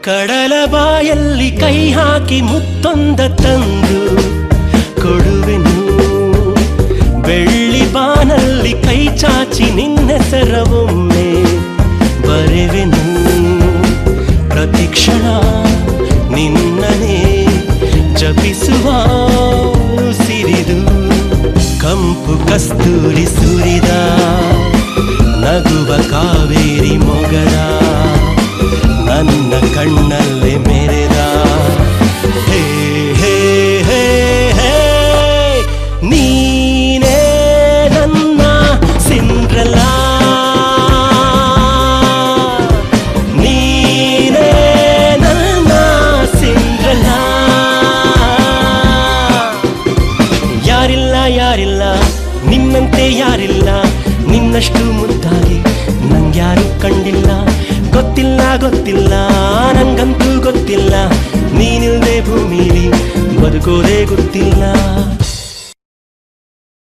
ಕಡಲ ಬಾಯಲ್ಲಿ ಕೈ ಹಾಕಿ ಮುತ್ತೊಂದ ತಂದು ಕೊಡುವೆನು. ಬೆಳ್ಳಿ ಬಾನಲ್ಲಿ ಕೈ ಚಾಚಿ ನಿನ್ನೆಸರವೊಮ್ಮೆ ಬರೆವೆನು. ಪ್ರತಿಕ್ಷಣ ನಿನ್ನನೇ ಜಪಿಸುವ ಸಿರಿದು ಕಂಪು ಕಸ್ತೂರಿ ಸುರಿದ ನಗುವ ಕಾವೇರಿ ಮೊಗದ ನನ್ನ ಕಣ್ಣಲ್ಲಿ ಮೆರೆದ. ಹೇ ಹೇ ಹೇ ಹೇ ನೀನೇ ನನ್ನ ಸಿಂಡ್ರೆಲಾ, ನೀನೇ ನನ್ನ ಸಿಂಡ್ರೆಲಾ. ಯಾರಿಲ್ಲ ಯಾರಿಲ್ಲ ನಿನ್ನಂತೆ ಯಾರಿಲ್ಲ, ನಿನ್ನಷ್ಟು ಮುದ್ದಾಗಿ ನಂಗ್ಯಾರು ಕಂಡಿಲ್ಲ. ಗೊತ್ತಿಲ್ಲ ಗೊತ್ತಿಲ್ಲ ನಂಗಂತೂ ಗೊತ್ತಿಲ್ಲ, ನೀನಿಲ್ದೆ ಭೂಮಿಲಿ ಬದುಕೋದೇ ಗೊತ್ತಿಲ್ಲ.